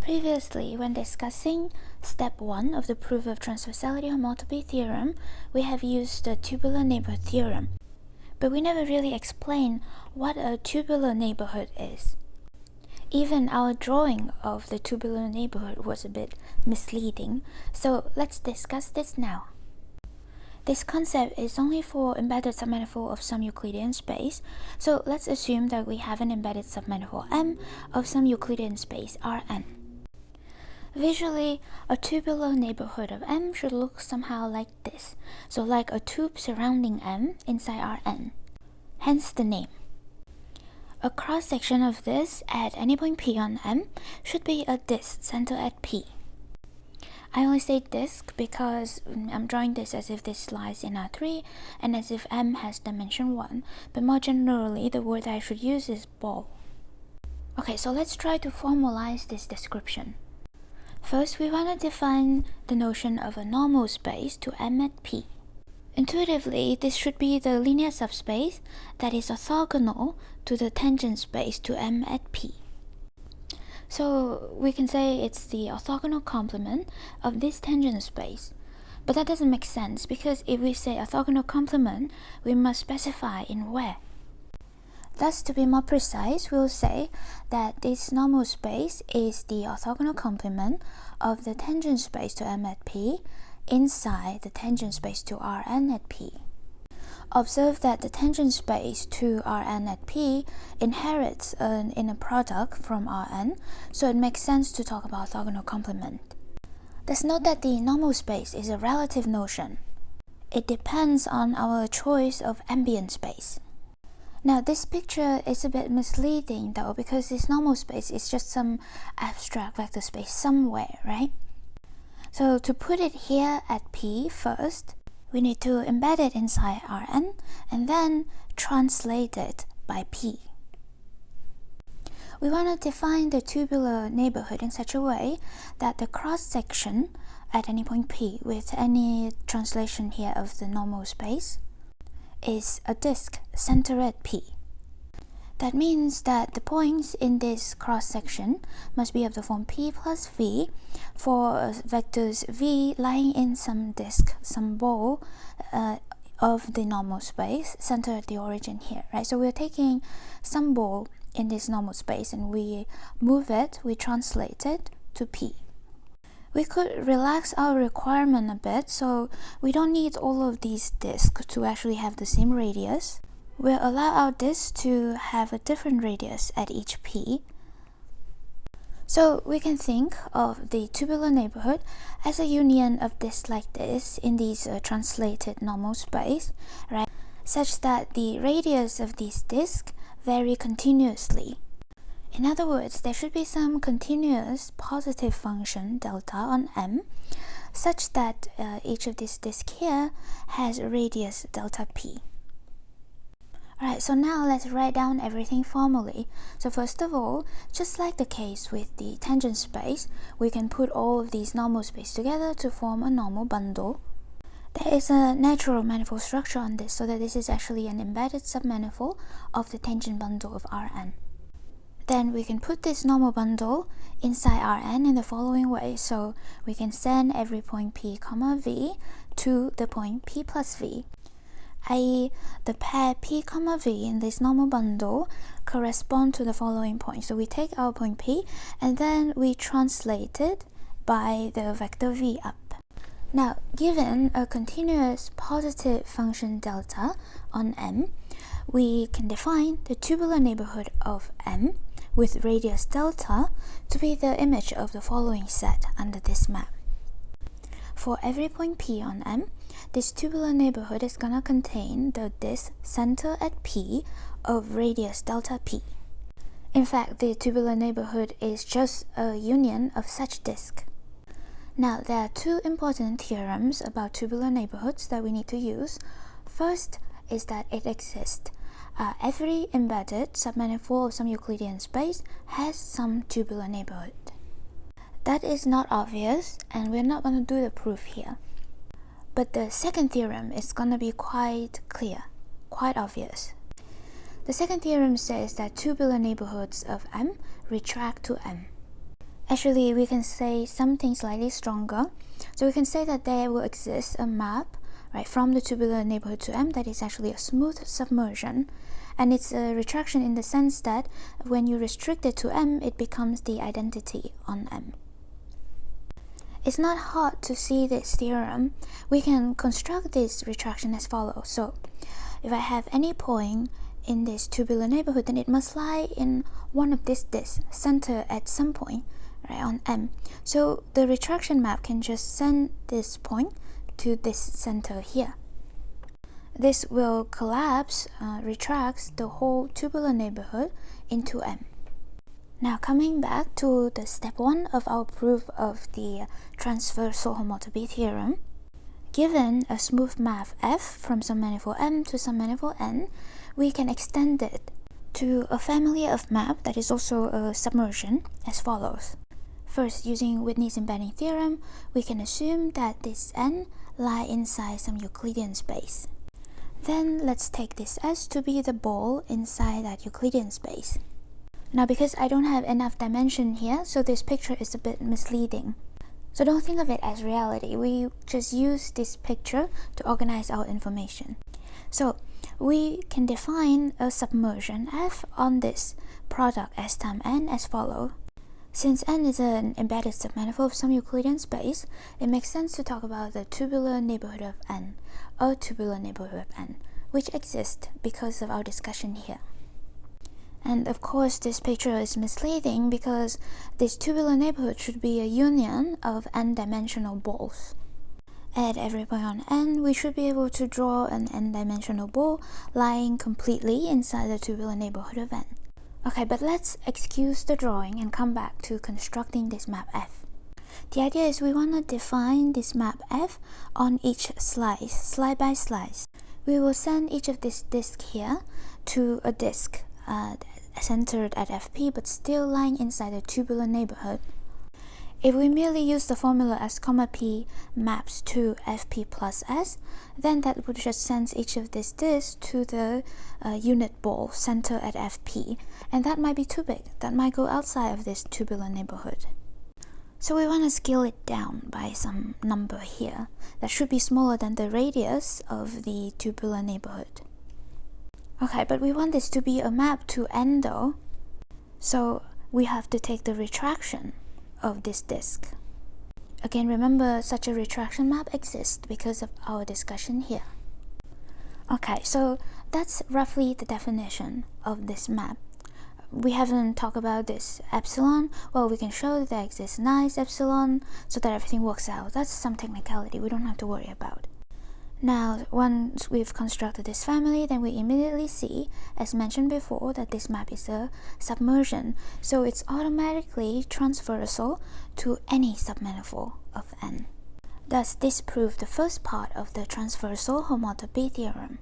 Previously, when discussing step 1 of the proof of transversality homotopy theorem, we have used the tubular neighborhood theorem. But we never really explained what a tubular neighborhood is. Even our drawing of the tubular neighborhood was a bit misleading, so let's discuss this now. This concept is only for embedded submanifold of some Euclidean space, so let's assume that we have an embedded submanifold M of some Euclidean space Rn. Visually, a tubular neighborhood of M should look somehow like this, so like a tube surrounding M inside Rn, hence the name. A cross-section of this at any point P on M should be a disk centered at P. I only say disk because I'm drawing this as if this lies in R3 and as if M has dimension 1, but more generally the word I should use is ball. Okay, so let's try to formalize this description. First, we want to define the notion of a normal space to M at P. Intuitively, this should be the linear subspace that is orthogonal to the tangent space to M at P. So we can say it's the orthogonal complement of this tangent space. But that doesn't make sense because if we say orthogonal complement, we must specify in where. Thus, to be more precise, we'll say that this normal space is the orthogonal complement of the tangent space to M at P inside the tangent space to Rn at P. Observe that the tangent space to Rn at P inherits an inner product from Rn, so it makes sense to talk about orthogonal complement. Let's note that the normal space is a relative notion. It depends on our choice of ambient space. Now, this picture is a bit misleading though, because this normal space is just some abstract vector space somewhere, right? So to put it here at P first, we need to embed it inside Rn and then translate it by P. We want to define the tubular neighborhood in such a way that the cross-section at any point P with any translation here of the normal space is a disk centered at P. That means that the points in this cross-section must be of the form P plus V for vectors V lying in some disk, some ball of the normal space centered at the origin here, right? So we're taking some ball in this normal space and we move it, we translate it to P. We could relax our requirement a bit, so we don't need all of these disks to actually have the same radius. We'll allow our disks to have a different radius at each P. So we can think of the tubular neighborhood as a union of disks like this in these translated normal space, right? Such that the radius of these disks vary continuously. In other words, there should be some continuous positive function delta on M such that each of these disks here has a radius delta P. Alright, so now let's write down everything formally. So first of all, just like the case with the tangent space, we can put all of these normal space together to form a normal bundle. There is a natural manifold structure on this, so that this is actually an embedded submanifold of the tangent bundle of Rn. Then we can put this normal bundle inside Rn in the following way. So we can send every point P, V to the point P plus V, i.e. the pair P, V in this normal bundle correspond to the following point. So we take our point P and then we translate it by the vector V up. Now, given a continuous positive function delta on M, we can define the tubular neighborhood of M with radius delta to be the image of the following set under this map. For every point P on M, this tubular neighborhood is gonna contain the disk center at P of radius delta P. In fact, the tubular neighborhood is just a union of such disk. Now, there are two important theorems about tubular neighborhoods that we need to use. First is that it exists. Every embedded submanifold of some Euclidean space has some tubular neighborhood. That is not obvious, and we're not going to do the proof here. But the second theorem is going to be quite clear, quite obvious. The second theorem says that tubular neighborhoods of M retract to M. Actually, we can say something slightly stronger. So we can say that there will exist a map, right, from the tubular neighborhood to M that is actually a smooth submersion. And it's a retraction in the sense that when you restrict it to M, it becomes the identity on M. It's not hard to see this theorem. We can construct this retraction as follows. So if I have any point in this tubular neighborhood, then it must lie in one of these disks, center at some point, right, on M. So the retraction map can just send this point to this center here. This will collapse, retracts the whole tubular neighborhood into M. Now coming back to the step 1 of our proof of the transversal homotopy theorem, given a smooth map F from some manifold M to some manifold N, we can extend it to a family of map that is also a submersion as follows. First, using Whitney's embedding theorem, we can assume that this N lie inside some Euclidean space. Then let's take this S to be the ball inside that Euclidean space. Now because I don't have enough dimension here, so this picture is a bit misleading. So don't think of it as reality, we just use this picture to organize our information. So we can define a submersion F on this product S times N as follows. Since N is an embedded submanifold of some Euclidean space, it makes sense to talk about the tubular neighborhood of N, a tubular neighborhood of N, which exists because of our discussion here. And of course, this picture is misleading because this tubular neighborhood should be a union of n-dimensional balls. At every point on N, we should be able to draw an n-dimensional ball lying completely inside the tubular neighborhood of N. Okay, but let's excuse the drawing and come back to constructing this map F. The idea is we want to define this map F on each slice, slide by slice. We will send each of this disk here to a disk centered at FP but still lying inside the tubular neighborhood. If we merely use the formula S, P maps to Fp plus S, then that would just send each of these disks to the unit ball center at Fp, and that might be too big. That might go outside of this tubular neighborhood. So we want to scale it down by some number here that should be smaller than the radius of the tubular neighborhood. Okay, but we want this to be a map to N though, so we have to take the retraction of this disk. Again, remember such a retraction map exists because of our discussion here. Okay, so that's roughly the definition of this map. We haven't talked about this epsilon. Well, we can show that there exists nice epsilon so that everything works out. That's some technicality we don't have to worry about. Now, once we've constructed this family, then we immediately see, as mentioned before, that this map is a submersion, so it's automatically transversal to any submanifold of N. Thus, this proved the first part of the transversal homotopy theorem.